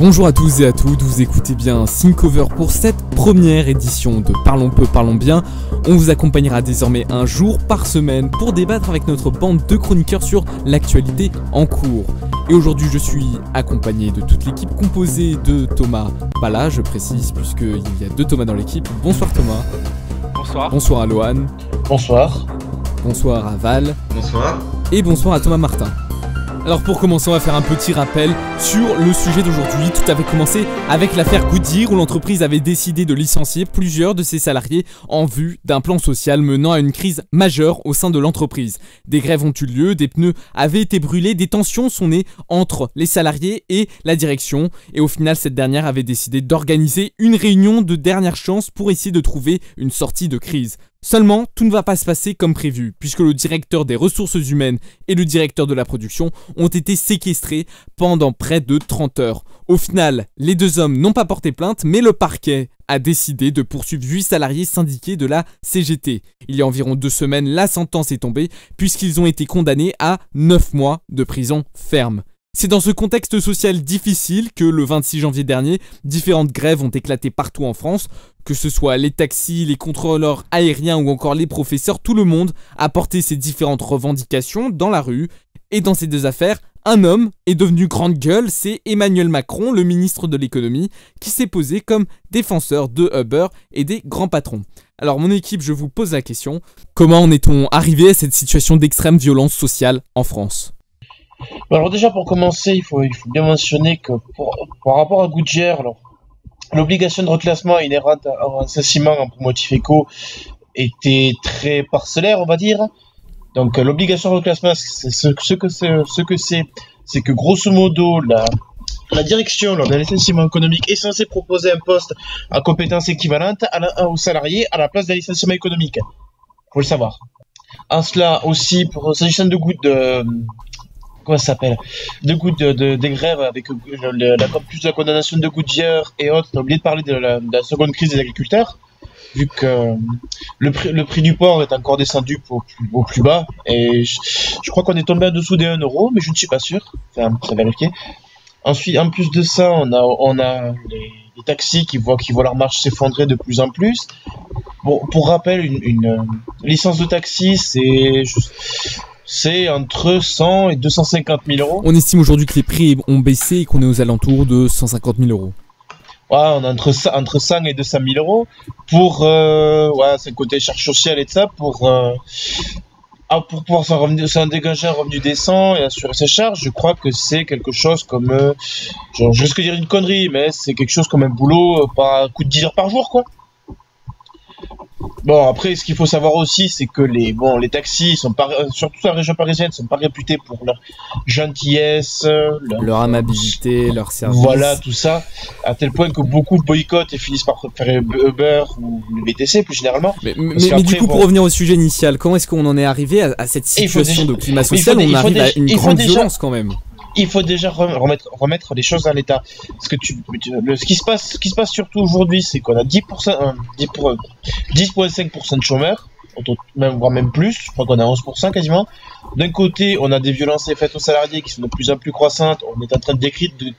Bonjour à tous et à toutes, vous écoutez bien Syncover pour cette première édition de Parlons peu, parlons bien. On vous accompagnera désormais un jour par semaine pour débattre avec notre bande de chroniqueurs sur l'actualité en cours. Et aujourd'hui je suis accompagné de toute l'équipe composée de Thomas Pala, je précise puisqu'il y a deux Thomas dans l'équipe. Bonsoir Thomas. Bonsoir. Bonsoir à Lohan. Bonsoir. Bonsoir à Val. Bonsoir. Et bonsoir à Thomas Martin. Alors pour commencer, on va faire un petit rappel sur le sujet d'aujourd'hui. Tout avait commencé avec l'affaire Goodyear où l'entreprise avait décidé de licencier plusieurs de ses salariés en vue d'un plan social menant à une crise majeure au sein de l'entreprise. Des grèves ont eu lieu, des pneus avaient été brûlés, des tensions sont nées entre les salariés et la direction. Et au final, cette dernière avait décidé d'organiser une réunion de dernière chance pour essayer de trouver une sortie de crise. Seulement, tout ne va pas se passer comme prévu, puisque le directeur des ressources humaines et le directeur de la production ont été séquestrés pendant près de 30 heures. Au final, les deux hommes n'ont pas porté plainte, mais le parquet a décidé de poursuivre 8 salariés syndiqués de la CGT. Il y a environ 2 semaines, la sentence est tombée, puisqu'ils ont été condamnés à 9 mois de prison ferme. C'est dans ce contexte social difficile que le 26 janvier dernier, différentes grèves ont éclaté partout en France. Que ce soit les taxis, les contrôleurs aériens ou encore les professeurs, tout le monde a porté ses différentes revendications dans la rue. Et dans ces deux affaires, un homme est devenu grande gueule, c'est Emmanuel Macron, le ministre de l'économie, qui s'est posé comme défenseur de Uber et des grands patrons. Alors mon équipe, je vous pose la question, comment en est-on arrivé à cette situation d'extrême violence sociale en France ? Alors déjà pour commencer, il faut bien mentionner que par rapport à Goodyear, l'obligation de reclassement inhérente à un licenciement pour motif éco était très parcellaire, on va dire. Donc l'obligation de reclassement, c'est que grosso modo la direction lors d'un licenciement économique est censée proposer un poste à compétences équivalentes aux salariés à la place d'un licenciement économique. Faut le savoir. En cela aussi, s'agissant de comment ça s'appelle, des grèves avec la condamnation de Goodyear et autres, on a oublié de parler de la seconde crise des agriculteurs, vu que le prix du porc est encore descendu au plus bas, et je crois qu'on est tombé en dessous des 1 euro, mais je ne suis pas sûr, ça vérifier. Ensuite, en plus de ça, on a les taxis qui voient leur marge s'effondrer de plus en plus. Bon, pour rappel, une licence de taxi, c'est entre 100 et 250 000 euros. On estime aujourd'hui que les prix ont baissé et qu'on est aux alentours de 150 000 euros. Ouais, on est entre 100 et 200 000 euros pour c'est le côté charge sociale et de ça, pour pouvoir s'en dégager un revenu décent et assurer ses charges. Je crois que c'est quelque chose comme, je risque de dire une connerie, mais c'est quelque chose comme un boulot par coup de 10 heures par jour, quoi. Bon, après, ce qu'il faut savoir aussi, c'est que les taxis, surtout la région parisienne, sont pas réputés pour leur gentillesse, leur amabilité, leur service. Voilà, tout ça, à tel point que beaucoup boycottent et finissent par faire Uber ou le VTC plus généralement. Mais du coup, pour revenir au sujet initial, comment est-ce qu'on en est arrivé à cette situation de climat social ? On arrive à une grande violence quand même. Il faut déjà remettre les choses à l'état. Parce que ce qui se passe surtout aujourd'hui, c'est qu'on a 10,5% de chômeurs, voire même plus, je crois qu'on a 11% quasiment. D'un côté, on a des violences faites aux salariés qui sont de plus en plus croissantes, on est en train de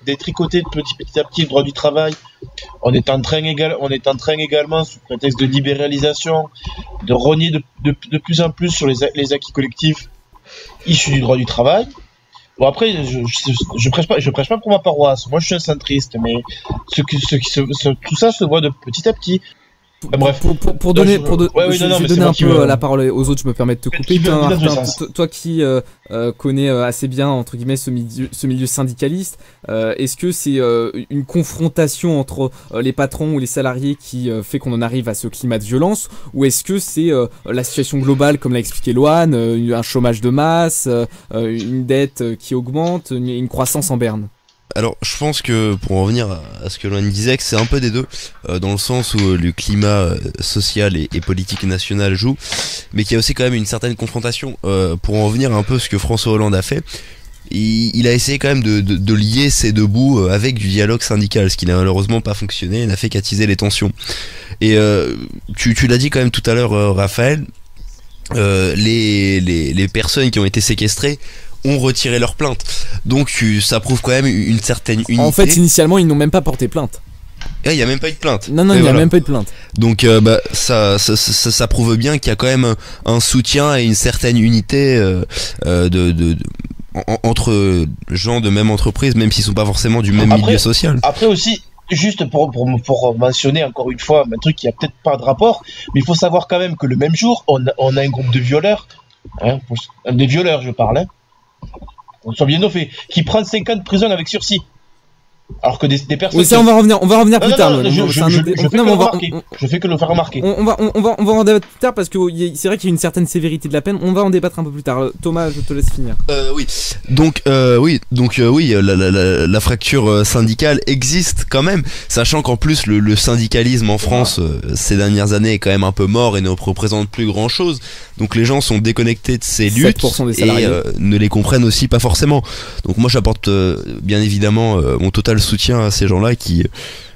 détricoter petit à petit le droit du travail, on est en train également, sous prétexte de libéralisation, de rogner de plus en plus sur les acquis collectifs issus du droit du travail. Bon, après, je prêche pas pour ma paroisse. Moi, je suis un centriste, mais tout ça se voit de petit à petit. Bref. Pour donner un peu la parole aux autres, je me permets de te couper. Toi qui connais assez bien entre guillemets ce milieu syndicaliste, est-ce que c'est une confrontation entre les patrons ou les salariés qui fait qu'on en arrive à ce climat de violence, ou est-ce que c'est la situation globale comme l'a expliqué Lohan, un chômage de masse, une dette qui augmente, une croissance en berne? Alors je pense que pour en revenir à ce que Lohan disait, que c'est un peu des deux, dans le sens où le climat social et politique national joue, mais qu'il y a aussi quand même une certaine confrontation. Pour en revenir un peu à ce que François Hollande a fait, il a essayé quand même de lier ces deux bouts avec du dialogue syndical, ce qui n'a malheureusement pas fonctionné et n'a fait qu'attiser les tensions. Et tu l'as dit quand même tout à l'heure, Raphaël, les personnes qui ont été séquestrées ont retiré leur plainte. Donc ça prouve quand même une certaine unité. En fait, initialement, ils n'ont même pas porté plainte. Il n'y a même pas eu de plainte. Non, il n'y a même pas eu de plainte. Donc ça prouve bien qu'il y a quand même un soutien et une certaine unité entre gens de même entreprise, même s'ils sont pas forcément du même milieu social. Après aussi, juste pour mentionner encore une fois un truc qui a peut-être pas de rapport, mais il faut savoir quand même que le même jour, on a un groupe de violeurs, des violeurs je parle, on soit bien au fait, qui prend 5 ans de prison avec sursis. Alors que des personnes. Oui, ça, on va revenir plus tard. Je fais que le faire remarquer. On va en débattre plus tard parce que c'est vrai qu'il y a une certaine sévérité de la peine. On va en débattre un peu plus tard. Thomas, je te laisse finir. Oui. Donc, la fracture syndicale existe quand même, sachant qu'en plus le syndicalisme en France ces dernières années est quand même un peu mort et ne représente plus grand chose. Donc les gens sont déconnectés de ces luttes et ne les comprennent aussi pas forcément. Donc moi j'apporte bien évidemment mon total soutien à ces gens-là qui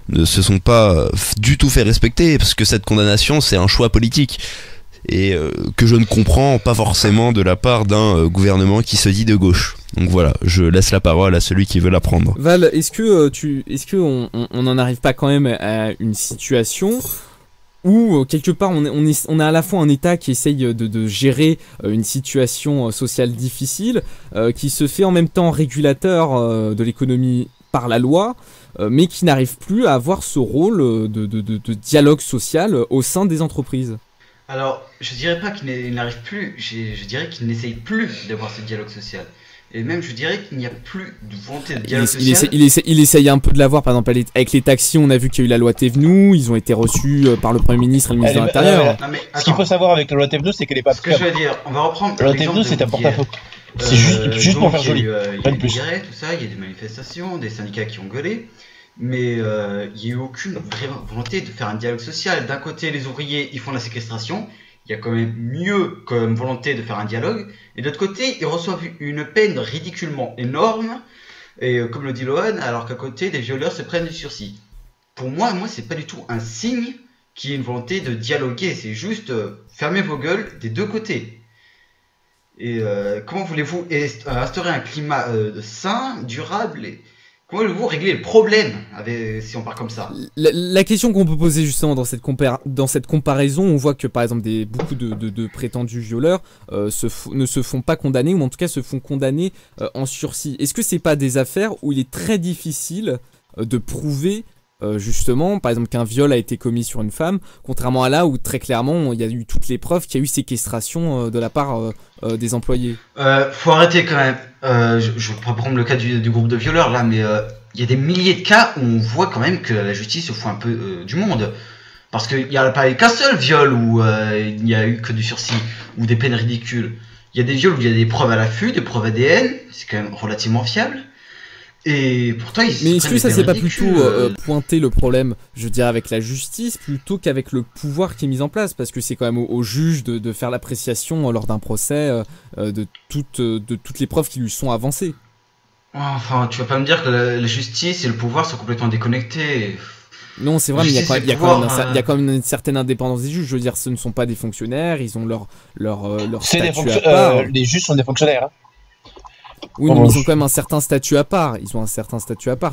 ne se sont pas du tout fait respecter, parce que cette condamnation c'est un choix politique et que je ne comprends pas forcément de la part d'un gouvernement qui se dit de gauche. Donc voilà, je laisse la parole à celui qui veut la prendre. Val, est-ce que on n'en arrive pas quand même à une situation où quelque part on a à la fois un État qui essaye de gérer une situation sociale difficile, qui se fait en même temps régulateur de l'économie par la loi, mais qui n'arrive plus à avoir ce rôle de dialogue social au sein des entreprises? Alors, je dirais pas qu'il n'arrive plus, je dirais qu'il n'essaye plus d'avoir ce dialogue social. Et même, je dirais qu'il n'y a plus de volonté de dialogue social. Il essaye un peu de l'avoir, par exemple, avec les taxis, on a vu qu'il y a eu la loi Thévenoud, ils ont été reçus par le Premier ministre et le ministre de l'Intérieur. Ce qu'il faut savoir avec la loi Thévenoud, c'est qu'elle n'est pas... Ce que je veux dire, on va reprendre... La loi Thévenoud, c'est un porte-à-faux. C'est juste pour faire joli. Il y a eu des guerres, tout ça, il y a des manifestations, des syndicats qui ont gueulé, mais il n'y a eu aucune vraie volonté de faire un dialogue social. D'un côté, les ouvriers, ils font la séquestration, il y a quand même mieux comme volonté de faire un dialogue, et de l'autre côté, ils reçoivent une peine ridiculement énorme, et comme le dit Lohan, alors qu'à côté, des violeurs se prennent du sursis. Pour moi, c'est pas du tout un signe qu'il y ait une volonté de dialoguer, c'est juste fermez vos gueules des deux côtés. Et comment voulez-vous instaurer un climat sain, durable, et comment voulez-vous régler le problème si on part comme ça? La question qu'on peut poser justement dans cette comparaison, on voit que par exemple beaucoup de prétendus violeurs ne se font pas condamner, ou en tout cas se font condamner en sursis. Est-ce que c'est pas des affaires où il est très difficile de prouver justement, par exemple, qu'un viol a été commis sur une femme, contrairement à là où très clairement il y a eu toutes les preuves qu'il y a eu séquestration de la part des employés? Faut arrêter quand même. Je vais pas prendre le cas du groupe de violeurs là, mais il y a des milliers de cas où on voit quand même que la justice se fout un peu du monde. Parce qu'il n'y a pas eu qu'un seul viol où il n'y a eu que du sursis, ou des peines ridicules. Il y a des viols où il y a des preuves à l'affût, des preuves ADN, c'est quand même relativement fiable. Et pourtant, mais est-ce que ça c'est pas plutôt pointer le problème, je dirais, avec la justice plutôt qu'avec le pouvoir qui est mis en place, parce que c'est quand même au juge de faire l'appréciation lors d'un procès de toutes les preuves qui lui sont avancées. Enfin, tu vas pas me dire que la justice et le pouvoir sont complètement déconnectés. Non, c'est vrai, mais il y a quand même une certaine indépendance des juges. Je veux dire, ce ne sont pas des fonctionnaires, ils ont leur statut à part. Les juges sont des fonctionnaires, hein. Oui, mais ils ont quand même un certain statut à part.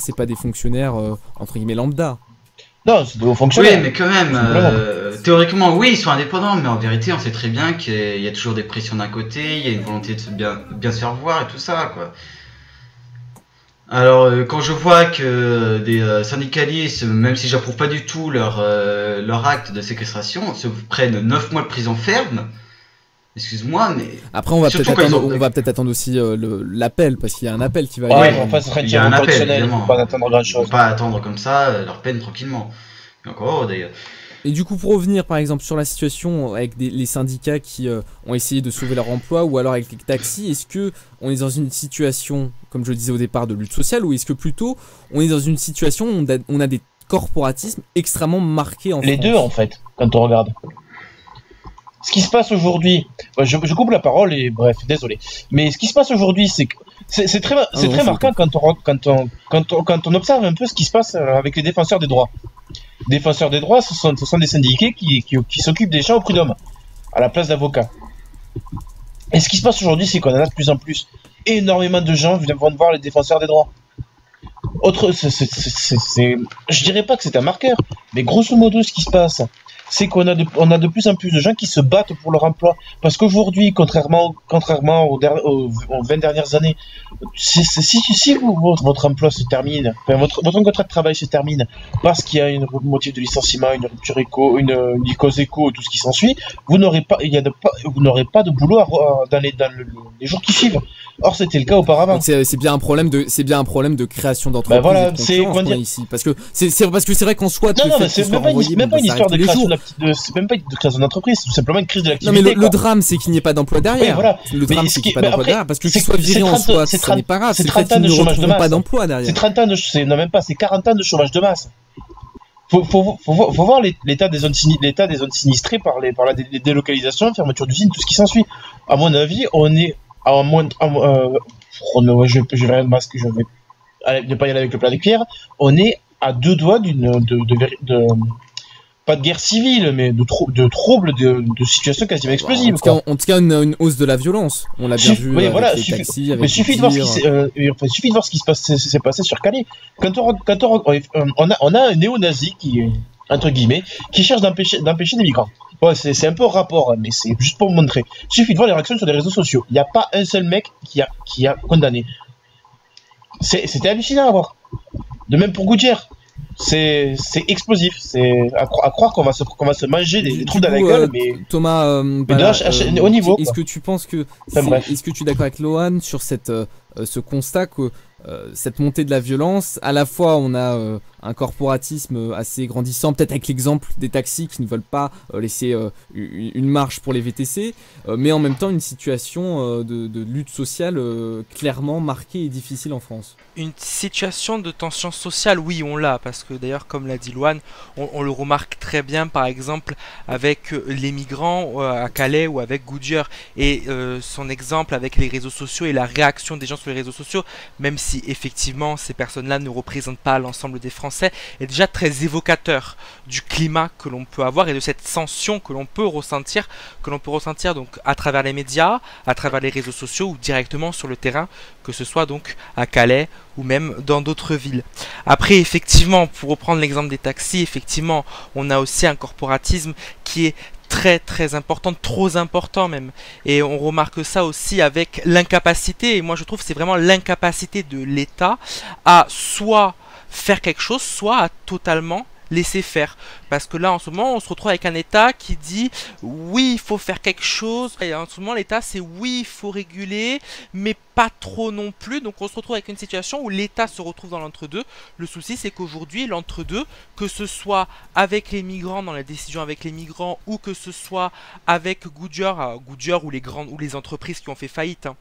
C'est pas des fonctionnaires entre guillemets lambda. Non, c'est des fonctionnaires. Oui, mais quand même, théoriquement, oui, ils sont indépendants, mais en vérité, on sait très bien qu'il y a toujours des pressions d'un côté, il y a une volonté de bien se faire voir et tout ça, quoi. Alors, quand je vois que des syndicalistes, même si j'approuve pas du tout leur acte de séquestration, se prennent 9 mois de prison ferme. Excuse-moi, mais... Après, on va peut-être attendre aussi l'appel, parce qu'il y a un appel qui va... Ouais, enfin, ce serait il y a un appel, évidemment. Faut pas attendre grand-chose. Faut pas attendre comme ça leur peine tranquillement. Et encore, d'ailleurs. Et du coup, pour revenir, par exemple, sur la situation avec les syndicats qui ont essayé de sauver leur emploi, ou alors avec les taxis, est-ce que on est dans une situation, comme je le disais au départ, de lutte sociale, ou est-ce que plutôt, on est dans une situation où on a des corporatismes extrêmement marqués en France? Les deux, en fait, quand on regarde. Ce qui se passe aujourd'hui, je coupe la parole et bref, désolé. Mais ce qui se passe aujourd'hui, c'est que c'est très marquant quand on observe un peu ce qui se passe avec les défenseurs des droits. Les défenseurs des droits, ce sont des syndiqués qui s'occupent des gens au prud'homme, à la place d'avocats. Et ce qui se passe aujourd'hui, c'est qu'on en a de plus en plus. énormément de gens vont voir les défenseurs des droits. Je dirais pas que c'est un marqueur, mais grosso modo, ce qui se passe, c'est qu'on a de plus en plus de gens qui se battent pour leur emploi. Parce qu'aujourd'hui, contrairement aux 20 dernières années, si votre emploi se termine, enfin, votre contrat de travail se termine parce qu'il y a un motif de licenciement, une rupture éco, une cause éco et tout ce qui s'ensuit, vous n'aurez pas de boulot dans les jours qui suivent. Or, c'était le cas auparavant. Donc c'est bien un problème de création d'entreprise. Bah voilà, c'est ici, parce que c'est vrai qu'en soi, c'est même pas une histoire de création c'est même pas une création d'entreprise, c'est tout simplement une crise de l'activité. Non mais le drame, c'est qu'il n'y ait pas d'emploi derrière. Oui, voilà. Le drame, c'est qu'il n'y ait pas d'emploi derrière, parce que qu'il soit viré en soi, ça n'est pas grave. C'est 30 ans de chômage de masse. Pas d'emploi derrière. C'est 30 ans c'est 40 ans de chômage de masse. Faut voir l'état des zones sinistrées par les délocalisations, fermeture d'usines, tout ce qui s'ensuit. À mon avis, on est à moins je vais ne pas y aller avec le plat de pierre. On est à 2 doigts pas de guerre civile, mais de troubles, de situations quasiment explosives. En tout cas, une hausse de la violence. On l'a bien vu avec les taxis, avec suffit de voir ce qui s'est passé sur Calais. Quand on a un néo-nazi qui, entre guillemets, qui cherche d'empêcher des migrants. Ouais, c'est un peu rapport, mais c'est juste pour vous montrer. Suffit de voir les réactions sur les réseaux sociaux. Il n'y a pas un seul mec qui a condamné. C'était hallucinant à voir. De même pour Goodyear. C'est explosif. C'est à croire qu'on va se manger des trous dans la gueule, mais Thomas, au niveau. Est-ce que tu penses que est-ce que tu es d'accord avec Lohan sur ce constat que cette montée de la violence, à la fois on a un corporatisme assez grandissant, peut-être avec l'exemple des taxis qui ne veulent pas laisser une marge pour les VTC, mais en même temps une situation de lutte sociale clairement marquée et difficile en France. Une situation de tension sociale, oui, on l'a, parce que d'ailleurs, comme l'a dit Lohan, on le remarque très bien, par exemple, avec les migrants à Calais ou avec Goodyear, et son exemple avec les réseaux sociaux et la réaction des gens sur les réseaux sociaux, même si effectivement ces personnes-là ne représentent pas l'ensemble des Français, est déjà très évocateur du climat que l'on peut avoir et de cette tension que l'on peut ressentir donc à travers les médias, à travers les réseaux sociaux ou directement sur le terrain, que ce soit donc à Calais ou même dans d'autres villes. Après, effectivement, pour reprendre l'exemple des taxis, effectivement, on a aussi un corporatisme qui est très très important, trop important même, et on remarque ça aussi avec l'incapacité, et moi je trouve que c'est vraiment l'incapacité de l'État à soit faire quelque chose, soit à totalement laisser faire, parce que là en ce moment on se retrouve avec un État qui dit oui il faut faire quelque chose, et en ce moment l'État c'est oui il faut réguler mais pas trop non plus, donc on se retrouve avec une situation où l'État se retrouve dans l'entre-deux. Le souci c'est qu'aujourd'hui l'entre-deux, que ce soit avec les migrants, dans la décision avec les migrants, ou que ce soit avec Goodyear ou les entreprises qui ont fait faillite, hein.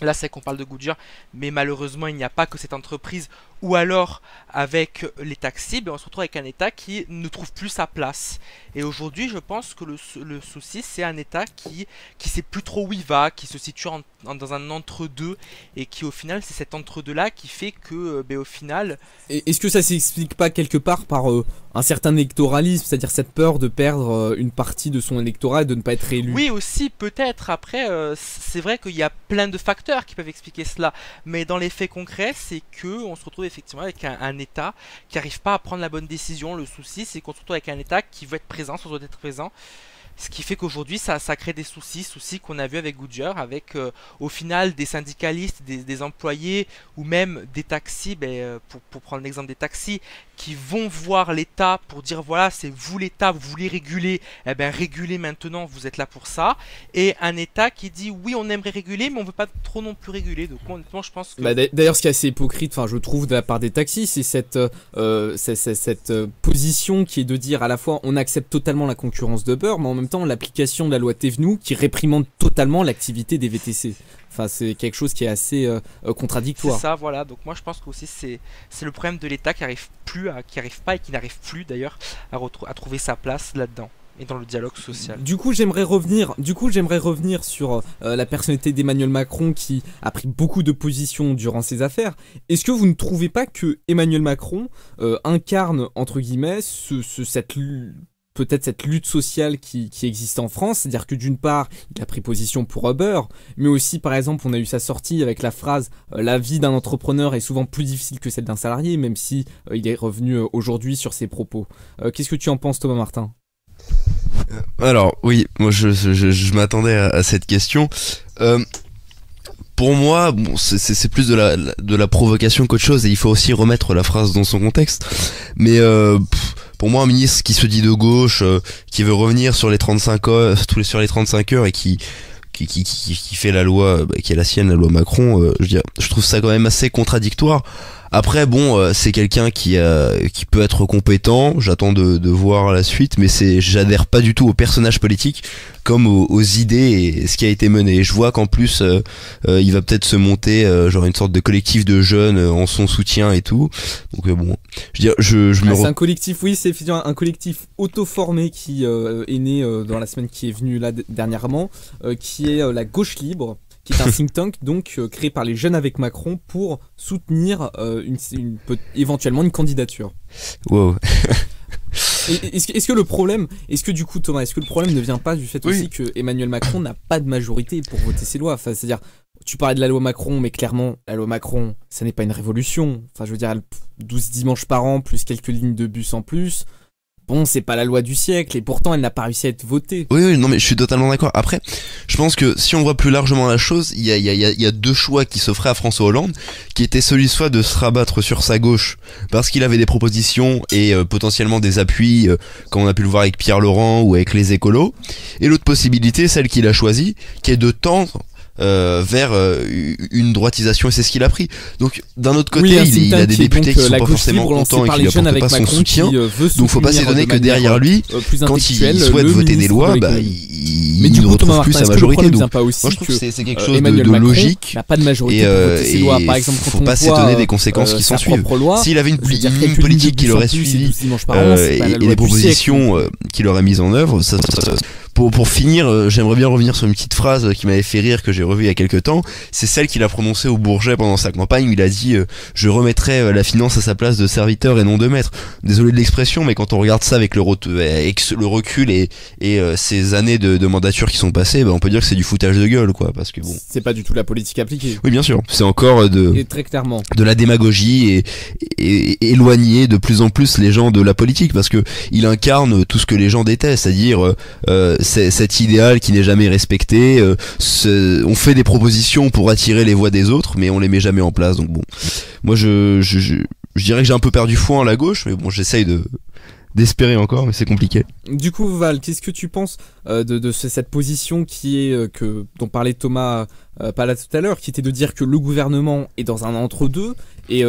Là c'est qu'on parle de Goodyear, mais malheureusement il n'y a pas que cette entreprise, ou alors avec les taxis, on se retrouve avec un État qui ne trouve plus sa place. Et aujourd'hui je pense que le souci c'est un État qui sait plus trop où il va, qui se situe dans un entre-deux, et qui au final c'est cet entre-deux là qui fait que au final... Est-ce que ça s'explique pas quelque part par un certain électoralisme, c'est-à-dire cette peur de perdre une partie de son électorat et de ne pas être élu? Oui aussi peut-être, après c'est vrai qu'il y a plein de facteurs qui peuvent expliquer cela, mais dans les faits concrets c'est que on se retrouve effectivement avec un État qui n'arrive pas à prendre la bonne décision. Le souci c'est qu'on se retrouve avec un État qui veut être présent sans être présent, ce qui fait qu'aujourd'hui ça crée des soucis qu'on a vu avec Goodyear, avec au final des syndicalistes, des employés ou même des taxis, pour prendre l'exemple des taxis, qui vont voir l'État pour dire voilà c'est vous l'État, vous voulez réguler, régulez maintenant, vous êtes là pour ça, et un État qui dit oui on aimerait réguler mais on veut pas trop non plus réguler. Donc honnêtement je pense que... D'ailleurs ce qui est assez hypocrite, je trouve, de la part des taxis, c'est cette position qui est de dire à la fois on accepte totalement la concurrence de Uber, mais en même temps l'application de la loi Thévenoud qui réprimande totalement l'activité des VTC. Enfin, c'est quelque chose qui est assez contradictoire. C'est ça, voilà. Donc moi je pense que aussi c'est le problème de l'État qui n'arrive plus d'ailleurs à trouver sa place là-dedans et dans le dialogue social. Du coup, j'aimerais revenir sur la personnalité d'Emmanuel Macron qui a pris beaucoup de positions durant ces affaires. Est-ce que vous ne trouvez pas que Emmanuel Macron incarne, entre guillemets, cette peut-être cette lutte sociale qui existe en France, c'est-à-dire que d'une part, il a pris position pour Uber, mais aussi, par exemple, on a eu sa sortie avec la phrase la vie d'un entrepreneur est souvent plus difficile que celle d'un salarié, même si il est revenu aujourd'hui sur ses propos. Qu'est-ce que tu en penses, Thomas Martin ? Alors oui, moi je m'attendais à cette question. Pour moi, bon, c'est plus de la provocation qu'autre chose, et il faut aussi remettre la phrase dans son contexte. Mais pour moi, un ministre qui se dit de gauche, qui veut revenir sur les 35 heures, sur les 35 heures et qui fait la loi, qui est la sienne, la loi Macron, je trouve ça quand même assez contradictoire. Après, bon, c'est quelqu'un qui peut être compétent. J'attends de voir la suite, mais j'adhère pas du tout au personnage politique comme aux idées et ce qui a été mené. Je vois qu'en plus, il va peut-être se monter genre une sorte de collectif de jeunes en son soutien et tout. Donc bon, c'est un collectif, oui, c'est effectivement un collectif auto-formé qui est né dans la semaine qui est venue là dernièrement, qui est la Gauche Libre, qui est un think tank donc créé par les jeunes avec Macron pour soutenir éventuellement une candidature. Wow. Est-ce que le problème, Thomas, est-ce que le problème ne vient pas du fait aussi que Emmanuel Macron n'a pas de majorité pour voter ces lois ? Enfin, c'est-à-dire, tu parlais de la loi Macron, mais clairement, la loi Macron, ça n'est pas une révolution. Enfin, je veux dire, 12 dimanches par an, plus quelques lignes de bus en plus. Bon, c'est pas la loi du siècle, et pourtant elle n'a pas réussi à être votée. Oui, non mais je suis totalement d'accord. Après, je pense que si on voit plus largement la chose, il y a deux choix qui s'offraient à François Hollande, qui était celui soit de se rabattre sur sa gauche, parce qu'il avait des propositions et potentiellement des appuis, comme on a pu le voir avec Pierre Laurent ou avec les écolos, et l'autre possibilité, celle qu'il a choisie, qui est de tendre vers une droitisation, et c'est ce qu'il a pris. Donc d'un autre côté, il a des députés qui sont pas forcément contents et qui lui apportent pas son soutien, donc faut pas s'étonner que derrière lui, quand il souhaite voter des lois, il ne retrouve plus sa majorité. Donc moi je trouve que c'est quelque chose de logique, n'a pas de majorité pour voter ses lois. Par exemple, faut pas s'étonner des conséquences qui s'en suivent. S'il avait une ligne politique qui l'aurait suivi et des propositions qu'il aurait mises en œuvre, ça. Pour finir, j'aimerais bien revenir sur une petite phrase qui m'avait fait rire, que j'ai revue il y a quelques temps. C'est celle qu'il a prononcée au Bourget pendant sa campagne, où il a dit je remettrai la finance à sa place de serviteur et non de maître. Désolé de l'expression, mais quand on regarde ça avec le recul et ces années de mandature qui sont passées, on peut dire que c'est du foutage de gueule, quoi, parce que bon. C'est pas du tout la politique appliquée. Oui, bien sûr. C'est encore et très clairement de la démagogie et éloigner de plus en plus les gens de la politique, parce que il incarne tout ce que les gens détestent, c'est-à-dire cet idéal qui n'est jamais respecté. On fait des propositions pour attirer les voix des autres, mais on les met jamais en place. Donc bon, moi je dirais que j'ai un peu perdu foi en la gauche, mais bon, j'essaye d'espérer encore, mais c'est compliqué. Du coup, Val, qu'est-ce que tu penses de cette position qui est dont parlait Thomas Pala tout à l'heure, qui était de dire que le gouvernement est dans un entre-deux et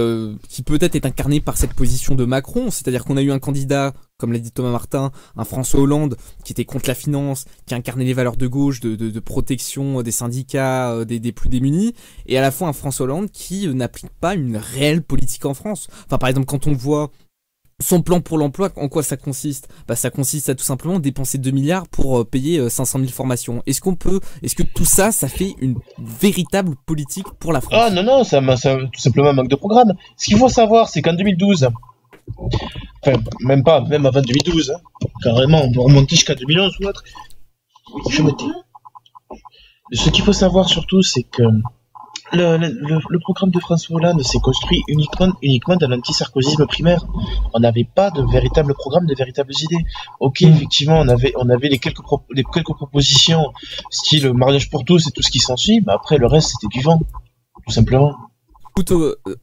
qui peut-être est incarné par cette position de Macron, c'est-à-dire qu'on a eu un candidat, comme l'a dit Thomas Martin, un François Hollande qui était contre la finance, qui incarnait les valeurs de gauche, de protection des syndicats, des plus démunis, et à la fois un François Hollande qui n'applique pas une réelle politique en France. Enfin, par exemple, quand on voit son plan pour l'emploi, en quoi ça consiste ? Ça consiste à tout simplement dépenser 2 milliards pour payer 500 000 formations. Est-ce que tout ça fait une véritable politique pour la France ? Ah non, ça tout simplement un manque de programme. Ce qu'il faut savoir, c'est qu'en 2012, enfin, même avant 2012, carrément, on peut remonter jusqu'à 2011 ou autre. Je me tais. Ce qu'il faut savoir surtout, c'est que le programme de François Hollande s'est construit uniquement dans l'anti-sarkozysme primaire. On n'avait pas de véritable programme, de véritables idées. Ok, effectivement, on avait les quelques propositions, style mariage pour tous et tout ce qui s'ensuit, mais après le reste c'était du vent, tout simplement.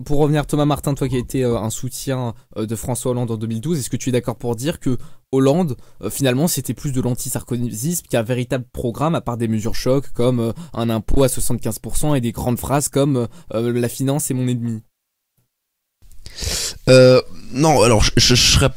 Pour revenir, Thomas Martin, toi qui as été un soutien de François Hollande en 2012, est-ce que tu es d'accord pour dire que Hollande, finalement, c'était plus de l'anti-sarkozysme qu'un véritable programme, à part des mesures chocs comme un impôt à 75% et des grandes phrases comme la finance est mon ennemi? Non, alors je serais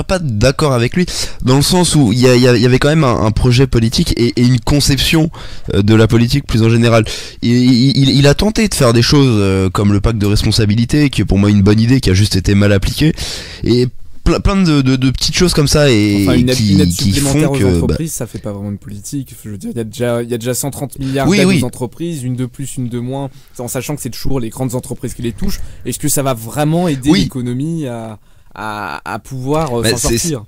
pas d'accord avec lui, dans le sens où il y avait quand même un projet politique et une conception de la politique plus en général. Il a tenté de faire des choses comme le pacte de responsabilité, qui est pour moi une bonne idée, qui a juste été mal appliquée, et plein de petites choses comme ça, et enfin, une aide qui supplémentaire font aux que entreprises, ça fait pas vraiment une politique. Je veux dire, il y a déjà 130 milliards d'aides aux entreprises, une de plus, une de moins, en sachant que c'est toujours les grandes entreprises qui les touchent. Est-ce que ça va vraiment aider l'économie à pouvoir s'en sortir?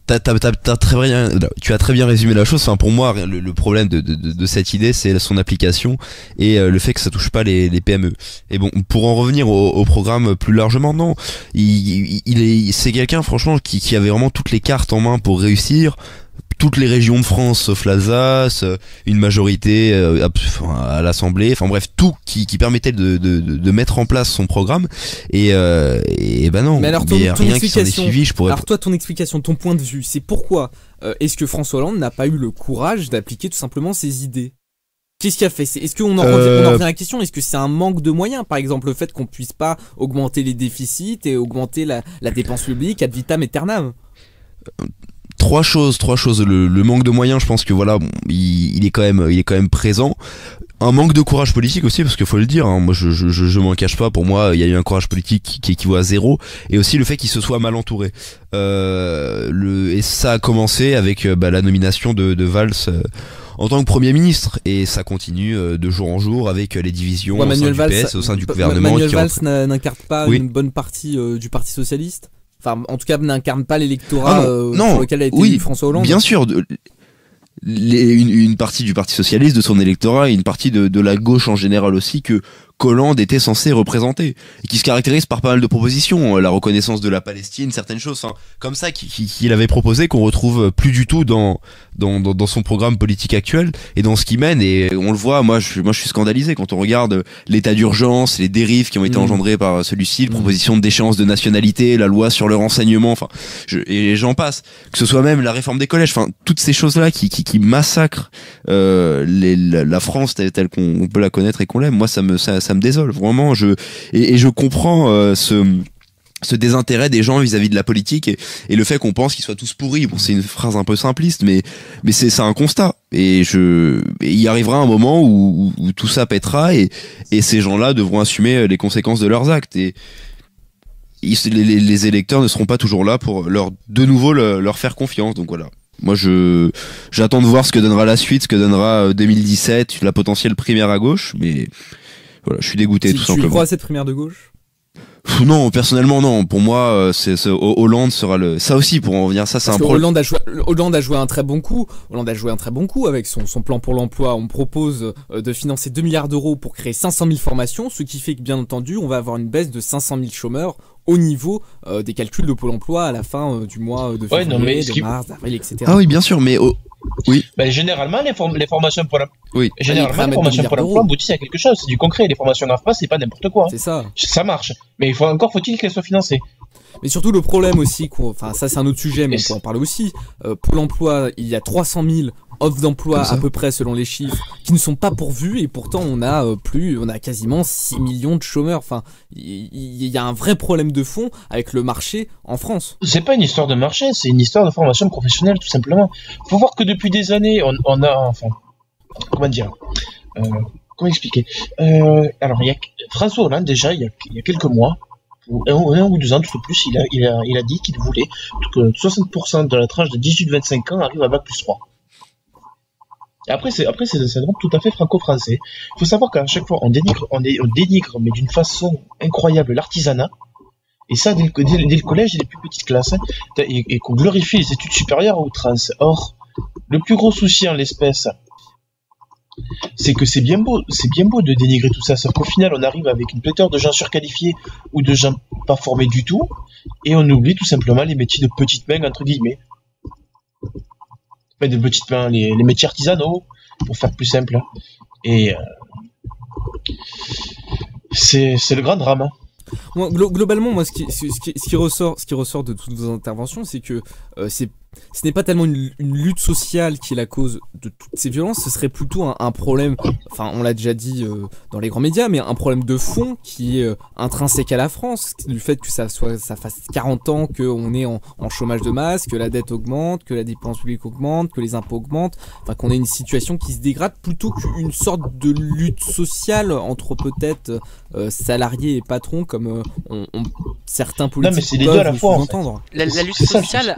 tu as très bien résumé la chose. Enfin, pour moi, le problème de cette idée, c'est son application et le fait que ça touche pas les PME. Et bon, pour en revenir au programme plus largement, non, c'est quelqu'un, franchement, qui avait vraiment toutes les cartes en main pour réussir. Toutes les régions de France sauf l'Alsace, une majorité à l'Assemblée, enfin bref, tout qui permettait de mettre en place son programme et ben non, mais alors il y a rien qui s'en est suivi, je pourrais. Alors toi, ton explication, ton point de vue, c'est pourquoi est-ce que François Hollande n'a pas eu le courage d'appliquer tout simplement ses idées? Qu'est-ce qu'il a fait? Est-ce qu'on en revient à la question? Est-ce que c'est un manque de moyens? Par exemple, le fait qu'on puisse pas augmenter les déficits et augmenter la dépense publique ad vitam aeternam? Trois choses. Le manque de moyens, je pense que voilà, bon, il est quand même présent. Un manque de courage politique aussi, parce qu'il faut le dire, hein, moi je m'en cache pas, pour moi il y a eu un courage politique qui équivaut à zéro, et aussi le fait qu'il se soit mal entouré. Et ça a commencé avec la nomination de Valls en tant que Premier ministre, et ça continue de jour en jour avec les divisions au sein du PS, au sein du gouvernement. Manuel Valls n'incarne pas une bonne partie du Parti Socialiste? Enfin, en tout cas, n'incarne pas l'électorat sur lequel a été élu François Hollande. Bien sûr, une partie du Parti Socialiste, de son électorat, et une partie de la gauche en général aussi, que Hollande était censé représenter, et qui se caractérise par pas mal de propositions, la reconnaissance de la Palestine, certaines choses, enfin, comme ça, qu'il avait proposé, qu'on retrouve plus du tout dans son programme politique actuel, et dans ce qu'il mène, et on le voit, moi je suis scandalisé quand on regarde l'état d'urgence, les dérives qui ont été engendrées par celui-ci, la proposition de déchéance de nationalité, la loi sur le renseignement, enfin, et j'en passe, que ce soit même la réforme des collèges, enfin, toutes ces choses-là qui massacrent la France telle qu'on peut la connaître et qu'on l'aime, moi ça me désole vraiment, je comprends ce désintérêt des gens vis-à-vis de la politique et le fait qu'on pense qu'ils soient tous pourris. Bon, c'est une phrase un peu simpliste, mais c'est un constat, et il y arrivera un moment où tout ça pètera, et ces gens-là devront assumer les conséquences de leurs actes, et les électeurs ne seront pas toujours là pour de nouveau leur faire confiance. Donc voilà. Moi, j'attends de voir ce que donnera la suite, ce que donnera 2017, la potentielle primaire à gauche, mais voilà, je suis dégoûté, tout simplement. Tu crois à cette primaire de gauche? Non, personnellement non. Pour moi, Hollande sera ça aussi, pour en revenir à ça, c'est un problème. Hollande a joué un très bon coup. Hollande a joué un très bon coup avec son plan pour l'emploi. On propose de financer 2 milliards d'euros pour créer 500 000 formations, ce qui fait que bien entendu, on va avoir une baisse de 500 000 chômeurs au niveau des calculs de Pôle emploi à la fin du mois de février, de mars, d'avril, etc. Ah oui, bien sûr, mais oui. Généralement, les formations pour l'emploi, oui. aboutissent à quelque chose. C'est du concret. Les formations AFPA, c'est pas n'importe quoi. C'est ça. Ça marche. Mais faut-il qu'elles soient financées. Mais surtout le problème aussi, enfin ça c'est un autre sujet, mais on peut en parler aussi. Pôle emploi, il y a 300 000 offres d'emploi à peu près selon les chiffres qui ne sont pas pourvues, et pourtant on a quasiment 6 millions de chômeurs. Enfin, il y a un vrai problème de fond avec le marché en France. C'est pas une histoire de marché, c'est une histoire de formation professionnelle, tout simplement. Faut voir que depuis des années, on a, enfin, comment dire, comment expliquer, alors il y a François Hollande, déjà il y a quelques mois, un ou 2 ans tout au plus, il a dit qu'il voulait que 60% de la tranche de 18-25 ans arrive à Bac+3. Et après c'est vraiment tout à fait franco-français. Il faut savoir qu'à chaque fois on dénigre, mais d'une façon incroyable, l'artisanat, et ça dès le collège et les plus petites classes, hein, et qu'on glorifie les études supérieures à outrance. Or, le plus gros souci en l'espèce, c'est que c'est bien beau de dénigrer tout ça, sauf qu'au final on arrive avec une pléthore de gens surqualifiés ou de gens pas formés du tout, et on oublie tout simplement les métiers de petites mains, entre guillemets. De petites mains, les métiers artisanaux, pour faire plus simple. Et c'est le grand drame. Hein. Moi, globalement, moi, ce qui ressort de toutes vos interventions, c'est que ce n'est pas tellement une lutte sociale qui est la cause de toutes ces violences, ce serait plutôt un problème, enfin on l'a déjà dit dans les grands médias, mais un problème de fond qui est intrinsèque à la France, du fait que ça fasse 40 ans qu'on est en chômage de masse, que la dette augmente, que la dépense publique augmente, que les impôts augmentent, enfin qu'on ait une situation qui se dégrade, plutôt qu'une sorte de lutte sociale entre peut-être salariés et patrons, comme certains politiques peuvent entendre. La lutte sociale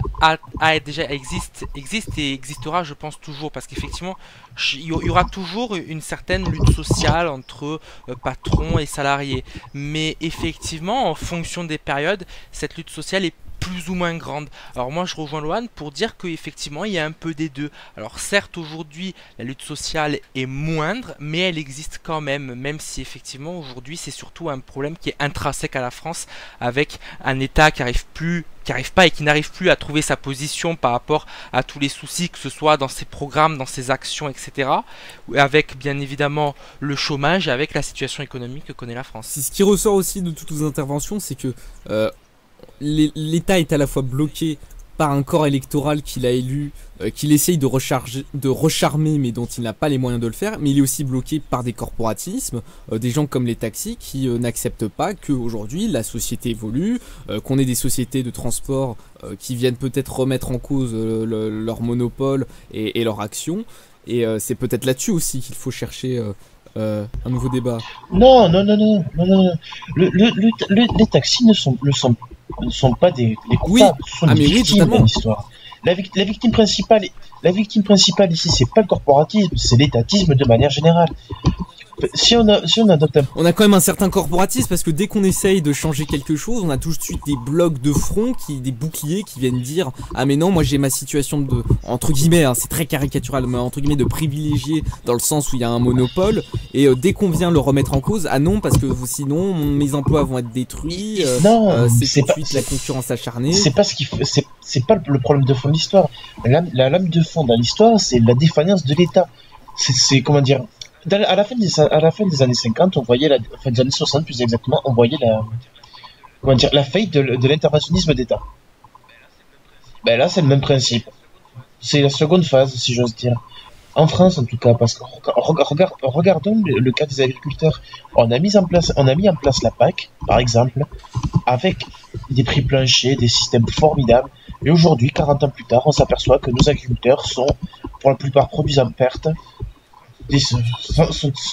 existe et existera, je pense, toujours, parce qu'effectivement il y aura toujours une certaine lutte sociale entre patrons et salariés, mais effectivement en fonction des périodes cette lutte sociale est plus ou moins grande. Alors moi je rejoins Lohan pour dire qu'effectivement il y a un peu des deux. Alors certes aujourd'hui la lutte sociale est moindre, mais elle existe quand même, même si effectivement aujourd'hui c'est surtout un problème qui est intrinsèque à la France, avec un État qui n'arrive pas et qui n'arrive plus à trouver sa position par rapport à tous les soucis, que ce soit dans ses programmes, dans ses actions, etc. Avec bien évidemment le chômage, avec la situation économique que connaît la France. Ce qui ressort aussi de toutes vos interventions, c'est que l'État est à la fois bloqué par un corps électoral qu'il a élu, qu'il essaye de recharmer, mais dont il n'a pas les moyens de le faire, mais il est aussi bloqué par des corporatismes, des gens comme les taxis qui n'acceptent pas qu'aujourd'hui la société évolue, qu'on ait des sociétés de transport qui viennent peut-être remettre en cause leur monopole et leur action, et c'est peut-être là-dessus aussi qu'il faut chercher un nouveau débat. Non. Les taxis ne sont pas des coupables, ce sont des victimes de l'histoire. La victime principale ici, c'est pas le corporatisme, c'est l'étatisme de manière générale. Si on adopte on a quand même un certain corporatisme, parce que dès qu'on essaye de changer quelque chose, on a tout de suite des blocs de front, des boucliers qui viennent dire ah mais non, moi j'ai ma situation de, entre guillemets, hein, c'est très caricatural, mais entre guillemets de privilégié, dans le sens où il y a un monopole, et dès qu'on vient le remettre en cause, ah non, parce que sinon mes emplois vont être détruits, c'est tout de suite la concurrence acharnée. C'est pas le problème de fond de l'histoire. La lame de fond dans l'histoire, c'est la défaillance de l'État. C'est comment dire, à la fin des années 50, on voyait des années 60 plus exactement, on voyait la faillite de l'interventionnisme d'État. Ben là, c'est le même principe. C'est la seconde phase, si j'ose dire. En France, en tout cas, parce que regardons le cas des agriculteurs. On a mis en place la PAC, par exemple, avec des prix planchers, des systèmes formidables. Et aujourd'hui, 40 ans plus tard, on s'aperçoit que nos agriculteurs sont, pour la plupart, produits en perte.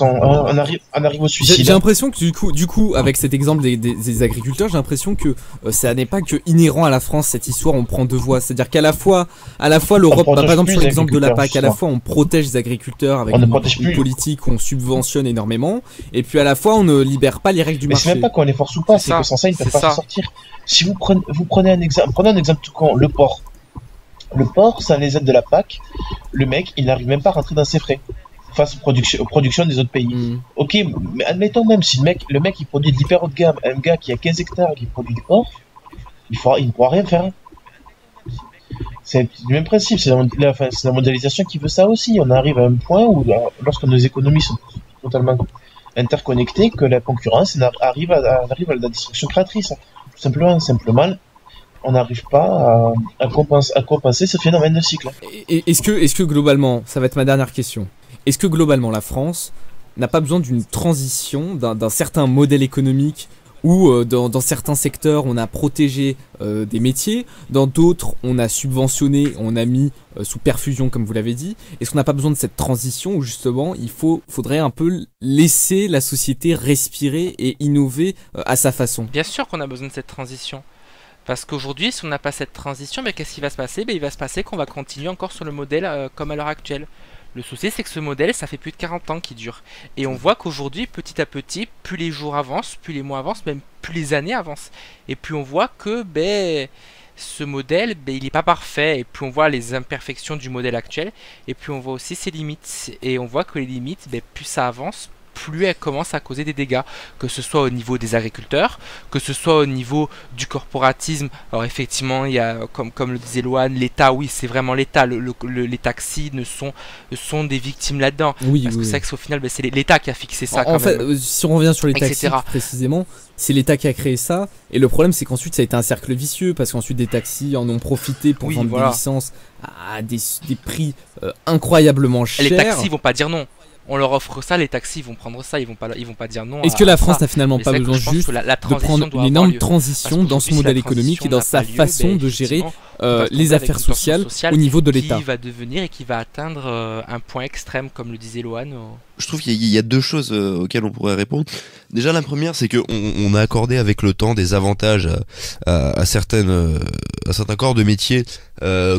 On arrive au suicide. J'ai l'impression que du coup, avec cet exemple des agriculteurs, j'ai l'impression que ça n'est pas que inhérent à la France cette histoire. On prend deux voies, c'est-à-dire qu'à la fois l'Europe, par exemple sur l'exemple de la PAC, à la fois on protège les agriculteurs avec une politique où on subventionne énormément, et puis à la fois on ne libère pas les règles du marché. Mais c'est même pas qu'on les force ou pas, c'est que sans ça ils ne peuvent pas sortir. Si vous prenez un exemple tout con, le porc. Le porc, sans les aides de la PAC, le mec il n'arrive même pas à rentrer dans ses frais face aux productions des autres pays. Ok, mais admettons même si le mec il produit de l'hyper haut de gamme, un gars qui a 15 hectares qui produit du porc, il ne pourra rien faire. C'est le même principe, c'est la mondialisation qui veut ça aussi. On arrive à un point où, lorsque nos économies sont totalement interconnectées, que la concurrence arrive à la destruction créatrice. Tout simplement, on n'arrive pas à compenser ce phénomène de cycle. Est-ce que globalement, ça va être ma dernière question, est-ce que globalement la France n'a pas besoin d'une transition, d'un certain modèle économique où dans certains secteurs on a protégé des métiers, dans d'autres on a subventionné, on a mis sous perfusion comme vous l'avez dit? Est-ce qu'on n'a pas besoin de cette transition où justement faudrait un peu laisser la société respirer et innover à sa façon? Bien sûr qu'on a besoin de cette transition. Parce qu'aujourd'hui, si on n'a pas cette transition, qu'est-ce qui va se passer? Il va se passer qu'on va continuer encore sur le modèle comme à l'heure actuelle. Le souci, c'est que ce modèle, ça fait plus de 40 ans qu'il dure. Et on voit qu'aujourd'hui, petit à petit, plus les jours avancent, plus les mois avancent, même plus les années avancent. Et plus on voit que ce modèle, il n'est pas parfait. Et plus on voit les imperfections du modèle actuel, et plus on voit aussi ses limites. Et on voit que les limites, plus ça avance, plus elles commencent à causer des dégâts, que ce soit au niveau des agriculteurs, que ce soit au niveau du corporatisme. Alors effectivement, il y a, comme le disait Lohan, l'État, oui, c'est vraiment l'État, les taxis sont des victimes là-dedans. Oui, parce que c'est vrai qu'au final, c'est l'État qui a fixé ça. En fait, si on revient sur les taxis précisément, c'est l'État qui a créé ça, et le problème c'est qu'ensuite ça a été un cercle vicieux, parce qu'ensuite des taxis en ont profité pour vendre des licences à des prix incroyablement chers. Les taxis vont pas dire non. On leur offre ça, les taxis vont prendre ça, ils vont pas dire non. Est-ce que la France n'a finalement pas besoin juste de prendre une énorme transition dans ce modèle économique et dans sa façon de gérer les affaires sociales au niveau de l'État. Qui va devenir et qui va atteindre un point extrême, comme le disait Loan. Je trouve qu'il y a deux choses auxquelles on pourrait répondre. Déjà, la première, c'est que on a accordé avec le temps des avantages à certains corps de métier,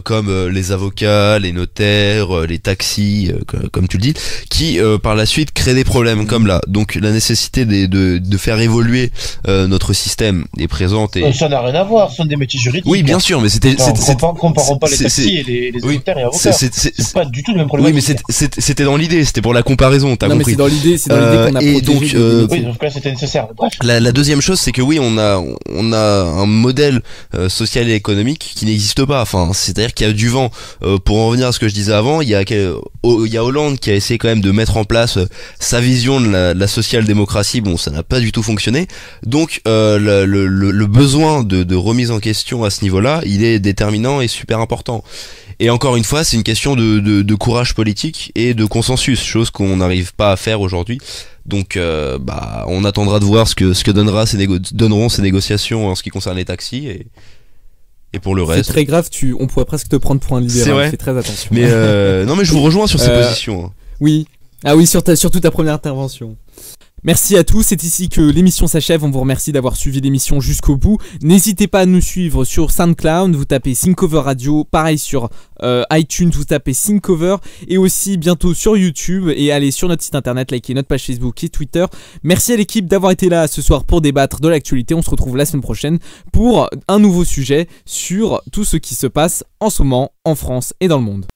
comme les avocats, les notaires, les taxis, comme tu le dis, qui par la suite créent des problèmes comme là. Donc la nécessité de faire évoluer notre système est présente. Et ça n'a rien à voir, ce sont des métiers juridiques. Oui, bien sûr, mais comparons pas les taxis et les notaires et avocats. C'est pas du tout le même problème. Oui, mais c'était dans l'idée, c'était pour la comparaison. T'as compris. Mais c'est dans l'idée qu'on a et donc, oui, donc là c'était nécessaire. Bref. La deuxième chose, c'est que oui, on a un modèle social et économique qui n'existe pas. Enfin, c'est-à-dire qu'il y a du vent. Pour en revenir à ce que je disais avant, il y a Hollande qui a essayé quand même de mettre en place sa vision de la social-démocratie. Bon, ça n'a pas du tout fonctionné. Donc, le besoin de remise en question à ce niveau-là, il est déterminant et super important. Et encore une fois, c'est une question de courage politique et de consensus, chose qu'on n'arrive pas à faire aujourd'hui. Donc, on attendra de voir ce que donneront ces négociations en ce qui concerne les taxis et pour le reste. C'est très grave, on pourrait presque te prendre pour un libéral. Fais très attention. Mais non, mais je vous rejoins sur ces positions. Hein. Oui. Ah oui, surtout ta première intervention. Merci à tous, c'est ici que l'émission s'achève, on vous remercie d'avoir suivi l'émission jusqu'au bout. N'hésitez pas à nous suivre sur SoundCloud, vous tapez Syncover Radio, pareil sur iTunes, vous tapez Syncover, et aussi bientôt sur YouTube, et allez sur notre site internet, likez notre page Facebook et Twitter. Merci à l'équipe d'avoir été là ce soir pour débattre de l'actualité, on se retrouve la semaine prochaine pour un nouveau sujet sur tout ce qui se passe en ce moment en France et dans le monde.